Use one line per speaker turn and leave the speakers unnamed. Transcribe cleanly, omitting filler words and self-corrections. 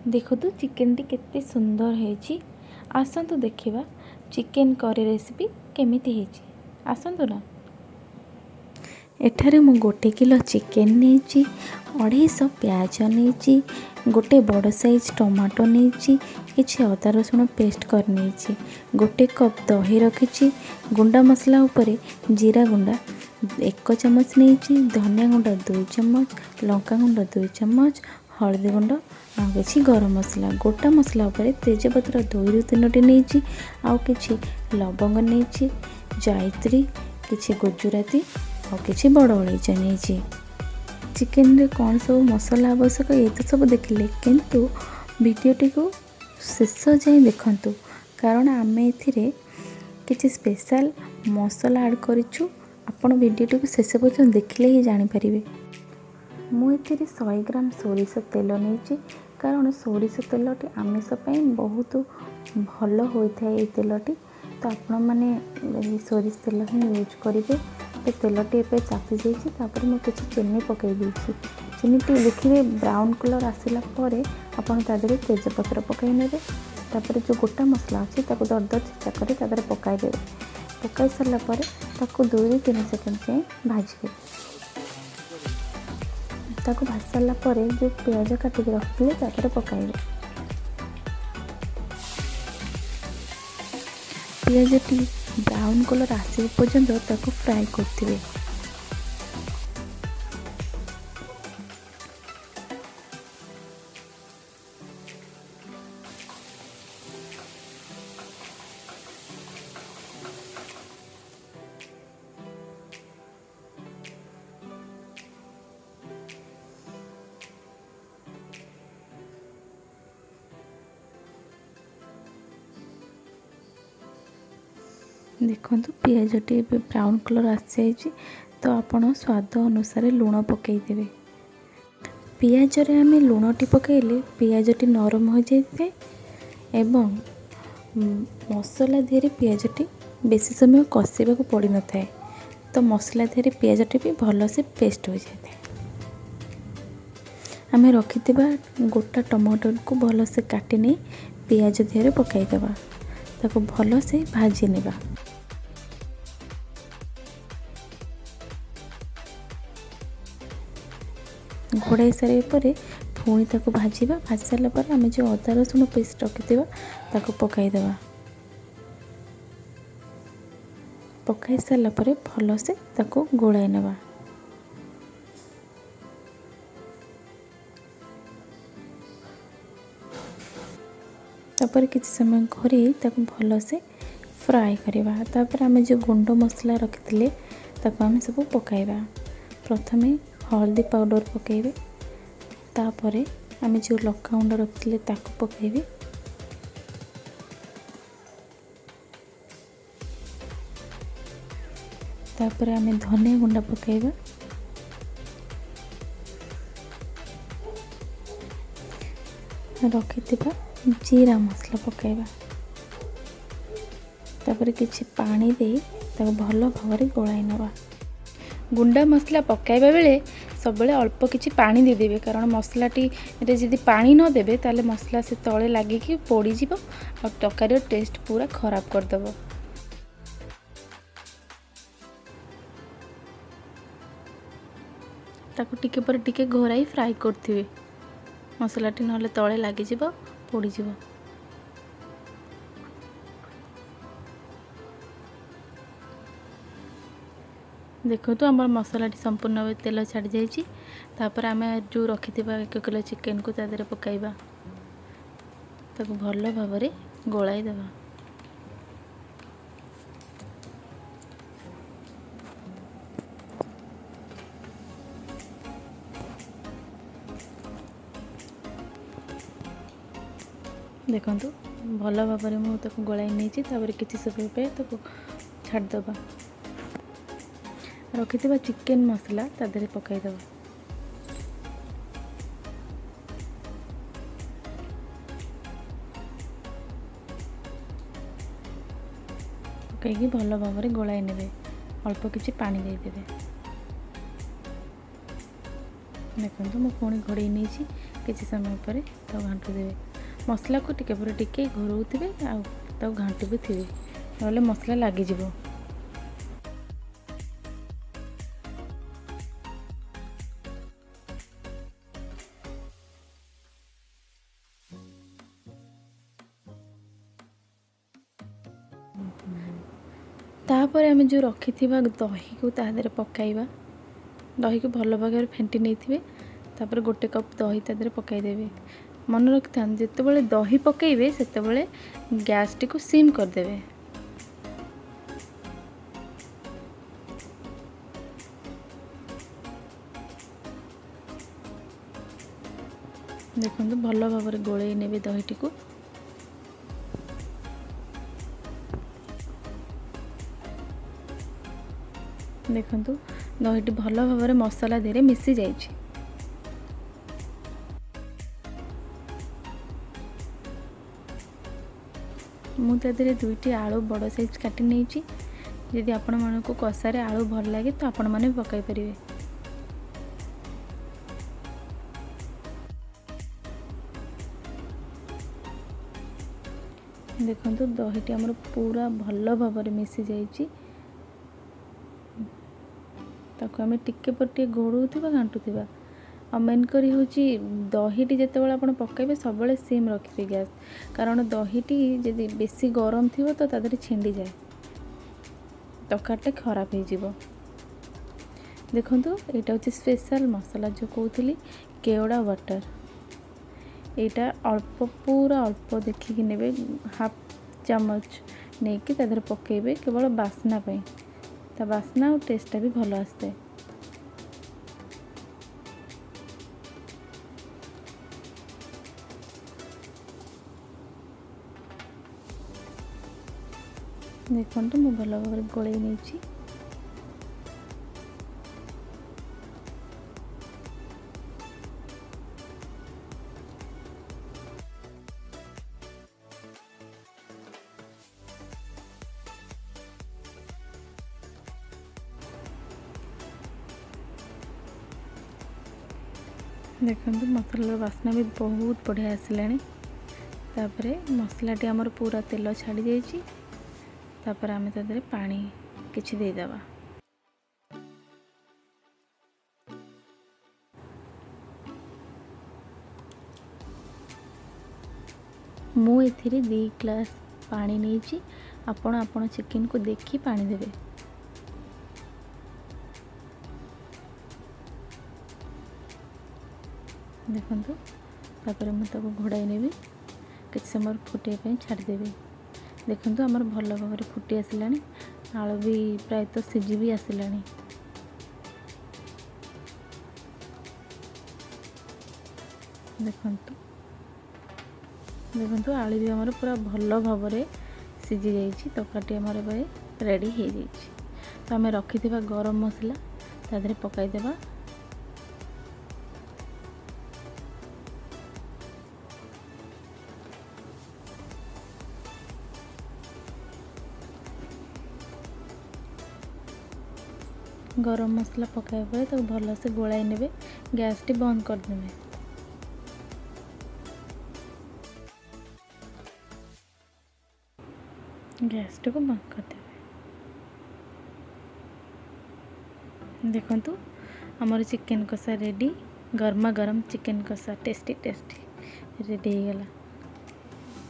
देखो chicken T केते सुंदर है। आसतु देखिबा चिकेन करी रेसिपी केमिति है। आसतु ना एठारे मु 1 किलो चिकेन नहीं 250 प्याज नहीं गोटे बड़ साइज टमाटो नहीं कि अदा रसुण पेस्ट कर नहीं 1 कप दही रखी गुंडा मसला उपरे जीरा गुंडा 1 चम्मच नहीं धनिया गुंडा 2 चम्मच लंका गुंडा 2 चम्मच हल्दी गुंड आ कि गरम मसला गोटा मसला उपरे तेजपत्र 2 ରୁ 3टी नहीं आउ कि लवंग नहीं जायत्री कि गुजराती और कि बड़ अलैच नहीं। चिकेन रे कौन सब मसला आवश्यक ये तो सब देखिले किंतु वीडियोटी को शेष जाए देखंतु कारण आम ए स्पेशल मसला ऐड करिछु। आपण वीडियोटी को शेष पर्यंत देखिले ही जानि परिबे। मुझे 100 ग्राम सोरिष तेल नहीं कारण सोरिष तेलटी आमिष बहुत भल होता है। तेलटी तो आपण मैंने सोरिष तेल ही यूज करेंगे। तो तेलटी ए चापी जापर मुझे चीनी पकई चीनीटी देखिए ब्राउन कलर आसला आपड़ तादे तेजपत्र पकई ने जो गोटा मसला अच्छी दर दर छेचा कर पकईदे। पकई सारापर 2 ରୁ 3 सेकेंड जाए भाजबे। ताको भाज सारा पर जो प्याज काटिक रखिए तापर पकाइबे। प्याजटी ब्राउन कलर आसे पर्यंत ताको फ्राई करथिबे। देखो पियाजटी ब्राउन कलर आसी जाइए तो आपण स्वाद अनुसार लुण पकईदेवे। पियाज रे आम लुणटी पकईले पियाजटी नरम हो जाए एवं मसला देहरे पियाजटी बेसी समय कषा पड़ न था तो मसला देहरे पियाजटी भी भल से पेस्ट हो जाए। आम रखि गोटा टमाटो को भल से काटी नहीं पियाज देहरे पकईदेवा ताको भल से भाजी नेबा। घोड़ाई सारे पर पुणी ताको भाजवा। भाजी सारा पर आम जो अदा रसुण पेस्ट रखी ताको पकईदेवा। पकई सारा पर भल से ताको गोलाई नेबा। तापर किसी समय घरे ताको भल से फ्राए करवा। तापर आम जो गुंड मसला रखी ताको आम सब पकाइबा। प्रथमे हल्दी पाउडर पकेबे तापर आम जो लंका गुंड रखी ताको पकेबे। तापर आम धनिया गुंडा पकेबा। रखिथिबा जीरा मसला पकेबा। तापर किछि पानी दे ताको भल भाव गोलाई नवा। गुंडा मसला पकाइबा बेले सब अल्प किछि पानी दे देबे कारण मसलाटी रे जदि पानी न देबे ताले मसला से तले लागिकी पोड़ी जीवो और तरकारी टेस्ट पूरा खराब कर देबो। ताको टिके पर टिके घोराई फ्राई करथिबे मसलाटी नले तले लागी जीवो पोड़ी जीवो। देखो तो आम मसलाटी संपूर्ण तेल छाड़ जापर आम जो रखि 1 किलो चिकेन को तादे पकाइबा ताको भल भाव गोलाई देबा। देखो भल भाव मुझे गोलाई नहीं किसी समय पे छाड़देबा। रखि चिकेन मसला तादे पकईदेबा। पकईकी भल भाव गोलाई ने अल्प किछि पानी देदेवे। देखो मुझे पुणी घोड़े नहीं किसी समय पर तो घांटू देवे मसला को टिके पर टिके घोरौथिबे आ तो घांटू भी थिबे नले मसला लागी जिवो। तापर आम जो रखी दही को तादे पकाइबा दही को भल भाग फेंटी नहीं तापर गोटे कप दही तादे पकईदेवे। मन रखि था जिते दही पकईबे से गैस टी को सिम करदे। देखो भल भाव गोले ने दहीटी को देखु दहीटी भल भाव मसला धीरे मिसी जाइए। मुझे दुईटी आलू बड़ साइज काटी नहीं जदि आपण मन को कषारे आलू भल लगे तो आपण मैंने पकाई पारे। देखो दहीटी आमर पूरा भल भाव मिसी जाइए ताको आम टिके पर टे घोड़ौथिबा घांटुथिबा। आ मेन करी होची दहीटी जिते आप पकाइबे सब सिम रखिए गैस कारण दहीटी जदि बेसी गरम थी तो तादे छिंडी जाए तकाटे खराब हो। देखो यहाँ हूँ स्पेशल मसला जो कहती केवड़ा वाटर यहाँ अल्प पूरा अल्प देखिए ने हाफ चामच नहीं कि तादे पकेबे केवल बास्ना पाई ता बास्ना और टेस्टा भी भल आसते। देखो मु भल भाव गोल नहीं देखो मसलार बास्ना भी बहुत बढ़िया आसला। तापर मसलाटी आमर पूरा तेल छाड़ी जाइए तापर आम तादे पानी किछि देदेबा। मु एथिरे 2 ग्लास पानी नहीं आपण आपण चिकन को देखी पानी देवे। देखो तापर मुझे घोड़ाई नेबी किसी समय फुटे छाड़देवी। देखो आमर भल भाव फुटी आसला आलू भी प्रायतः सिझी भी आसला। देखो आलू भी आमर पूरा भल भाव सिझी जाइए तकाटी आमर रेडी हो जाइए। तो आम रखि गरम मसला तादे पकईदेवा। गरम मसला पकाया पर तो भल से गोलाई ने गैस टी बंद करदे। गैस टी को बंद करदे। देखो आमर चिकन कषा रेडी गरमा गरम चिकन कषा टेस्टी टेस्टी रेडी हो गला।